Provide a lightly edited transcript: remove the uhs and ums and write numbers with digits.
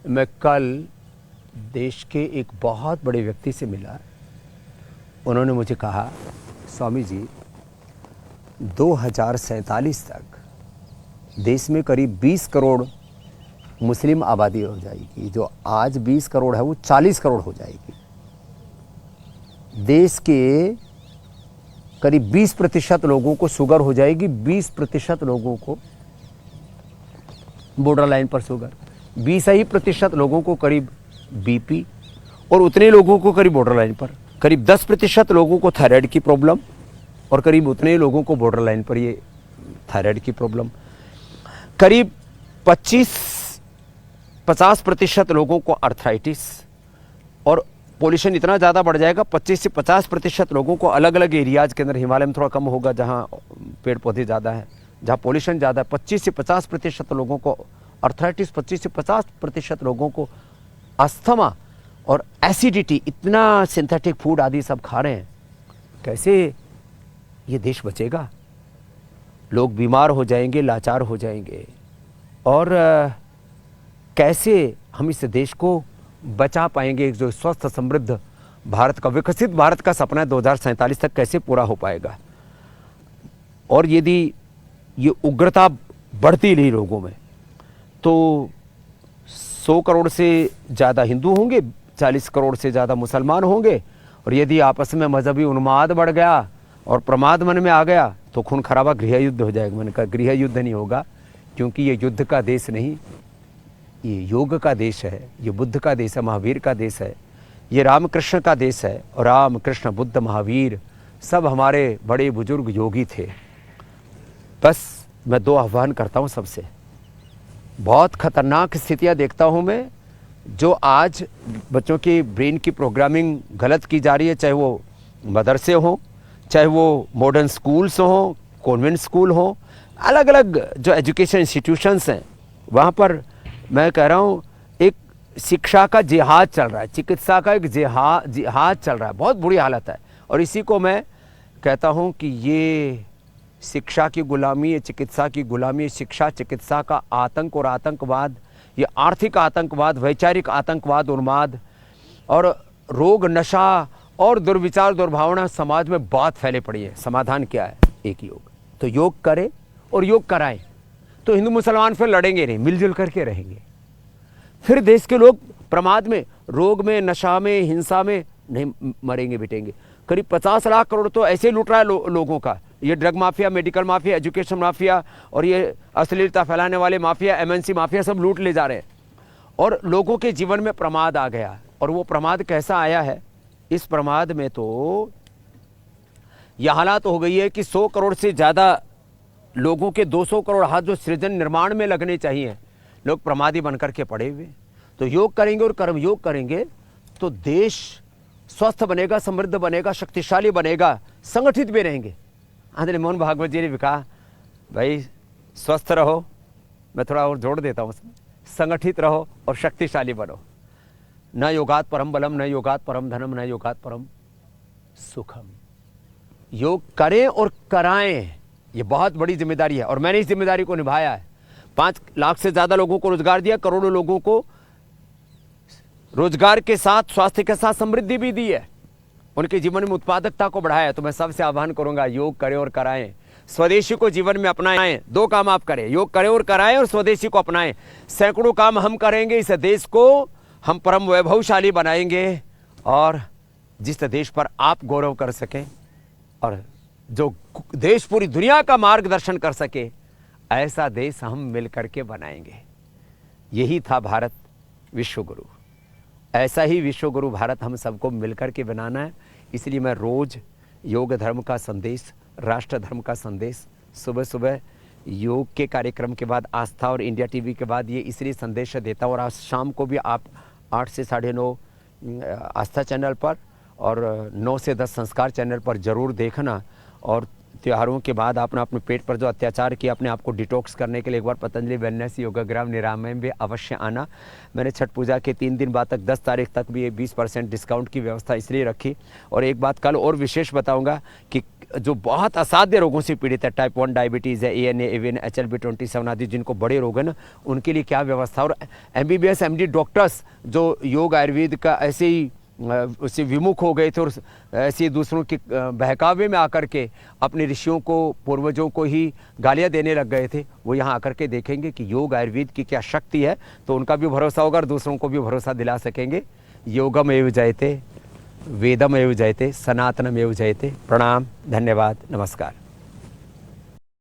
मैं कल देश के एक बहुत बड़े व्यक्ति से मिला। उन्होंने मुझे कहा, स्वामी जी 2047 तक देश में करीब 20 करोड़ मुस्लिम आबादी हो जाएगी। जो आज 20 करोड़ है वो 40 करोड़ हो जाएगी। देश के करीब 20% लोगों को शुगर हो जाएगी, 20% लोगों को बॉर्डर लाइन पर शुगर, 20% लोगों को करीब बीपी, और उतने लोगों को करीब बॉर्डर लाइन पर करीब 10% लोगों को थायराइड की प्रॉब्लम, और करीब उतने लोगों को बॉर्डर लाइन पर ये थायराइड की प्रॉब्लम, करीब 50% लोगों को अर्थराइटिस, और पोल्यूशन इतना ज़्यादा बढ़ जाएगा 25 से 50% लोगों को अलग अलग एरियाज़ के अंदर, हिमालय में थोड़ा कम होगा जहाँ पेड़ पौधे ज़्यादा हैं, जहाँ पोल्यूशन ज़्यादा है, 25 से 50% लोगों को अर्थराइटिस, 25 से 50% लोगों को अस्थमा और एसिडिटी। इतना सिंथेटिक फूड आदि सब खा रहे हैं, कैसे ये देश बचेगा? लोग बीमार हो जाएंगे, लाचार हो जाएंगे, और कैसे हम इस देश को बचा पाएंगे? जो स्वस्थ समृद्ध भारत का, विकसित भारत का सपना है 2047 तक कैसे पूरा हो पाएगा? और यदि ये उग्रता बढ़ती रही लोगों में तो 100 करोड़ से ज़्यादा हिंदू होंगे, 40 करोड़ से ज़्यादा मुसलमान होंगे, और यदि आपस में मजहबी उन्माद बढ़ गया और प्रमाद मन में आ गया तो खून खराबा गृह युद्ध हो जाएगा। मैंने कहा गृह युद्ध नहीं होगा, क्योंकि ये युद्ध का देश नहीं, ये योग का देश है, ये बुद्ध का देश है, महावीर का देश है, ये रामकृष्ण का देश है। और राम कृष्ण बुद्ध महावीर सब हमारे बड़े बुजुर्ग योगी थे। बस मैं 2 आह्वान करता हूँ सबसे। बहुत खतरनाक स्थितियाँ देखता हूँ मैं, जो आज बच्चों की ब्रेन की प्रोग्रामिंग गलत की जा रही है, चाहे वो मदरसे हों, चाहे वो मॉडर्न स्कूल्स हों, कॉन्वेंट स्कूल हों, अलग अलग जो एजुकेशन इंस्टीट्यूशंस हैं, वहाँ पर मैं कह रहा हूँ एक शिक्षा का जिहाद चल रहा है, चिकित्सा का एक जिहाद चल रहा है। बहुत बुरी हालत है, और इसी को मैं कहता हूँ कि ये शिक्षा की गुलामी, ये चिकित्सा की गुलामी, शिक्षा चिकित्सा का आतंक और आतंकवाद, ये आर्थिक आतंकवाद, वैचारिक आतंकवाद, उन्माद और रोग, नशा और दुर्विचार, दुर्भावना समाज में बहुत फैले पड़ी है। समाधान क्या है? एक योग। तो योग करें और योग कराएं, तो हिंदू मुसलमान फिर लड़ेंगे नहीं, मिलजुल करके रहेंगे। फिर देश के लोग प्रमाद में, रोग में, नशा में, हिंसा में नहीं मरेंगे बिटेंगे। करीब 50 लाख करोड़ तो ऐसे लूट रहा है लोगों का। ये drug mafia, medical mafia, education mafia, और ये अश्लीलता फैलाने वाले माफिया, एमएनसी माफिया सब लूट ले जा रहे हैं, और लोगों के जीवन में प्रमाद आ गया। और वो प्रमाद कैसा आया है? इस प्रमाद में तो यह हालात हो गई है कि 100 करोड़ से ज़्यादा लोगों के 200 करोड़ हाथ जो सृजन निर्माण में लगने चाहिए, लोग प्रमादी बनकर के पड़े हुए। तो योग करेंगे और कर्म योग करेंगे तो देश स्वस्थ बनेगा, समृद्ध बनेगा, शक्तिशाली बनेगा, संगठित भी रहेंगे। आदरणीय मोहन भागवत जी ने भी कहा, भाई स्वस्थ रहो, मैं थोड़ा और जोड़ देता हूँ उसमें, संगठित रहो और शक्तिशाली बनो। न योगात परम बलम, न योगात परम धनम, न योगात परम सुखम। योग करें और कराएं, ये बहुत बड़ी जिम्मेदारी है, और मैंने इस जिम्मेदारी को निभाया है। 5 लाख से ज़्यादा लोगों को रोजगार दिया, करोड़ों लोगों को रोजगार के साथ, स्वास्थ्य के साथ समृद्धि भी दी है, उनके जीवन में उत्पादकता को बढ़ाया है। तो मैं सबसे आह्वान करूंगा, योग करें और कराएं, स्वदेशी को जीवन में अपनाएं। 2 काम आप करें, योग करें और कराएं, और स्वदेशी को अपनाएं। सैकड़ों काम हम करेंगे, इस देश को हम परम वैभवशाली बनाएंगे, और जिस देश पर आप गौरव कर सकें और जो देश पूरी दुनिया का मार्गदर्शन कर सके, ऐसा देश हम मिलकर के बनाएंगे। यही था भारत विश्व गुरु। ऐसा ही विश्व गुरु भारत हम सबको मिलकर के बनाना है। इसलिए मैं रोज योग धर्म का संदेश, राष्ट्र धर्म का संदेश, सुबह सुबह योग के कार्यक्रम के बाद, आस्था और इंडिया टीवी के बाद ये इसलिए संदेश देता हूँ। और आज शाम को भी आप 8 से 9:30 आस्था चैनल पर और 9 से 10 संस्कार चैनल पर ज़रूर देखना। और त्योहारों के बाद आपने अपने पेट पर जो अत्याचार किया, अपने आप को डिटॉक्स करने के लिए एक बार पतंजलि वेलनेस योगाग्राम निरामय में अवश्य आना। मैंने छठ पूजा के 3 दिन बाद तक 10 तारीख तक भी ये 20% डिस्काउंट की व्यवस्था इसलिए रखी। और एक बात कल और विशेष बताऊंगा कि जो बहुत असाध्य रोगों से पीड़ित है, टाइप 1 डायबिटीज़ है, ANA, AVN, HLB27 आदि जिनको बड़े रोग है ना, उनके लिए क्या व्यवस्था। और MBBS MD डॉक्टर्स जो योग आयुर्वेद का ऐसे ही उससे विमुख हो गए थे और ऐसे दूसरों के बहकावे में आकर के अपने ऋषियों को, पूर्वजों को ही गालियां देने लग गए थे, वो यहाँ आकर के देखेंगे कि योग आयुर्वेद की क्या शक्ति है, तो उनका भी भरोसा होगा और दूसरों को भी भरोसा दिला सकेंगे। योगमेव जयते, वेदमेव जयते, सनातनमेव जयते। प्रणाम, धन्यवाद, नमस्कार।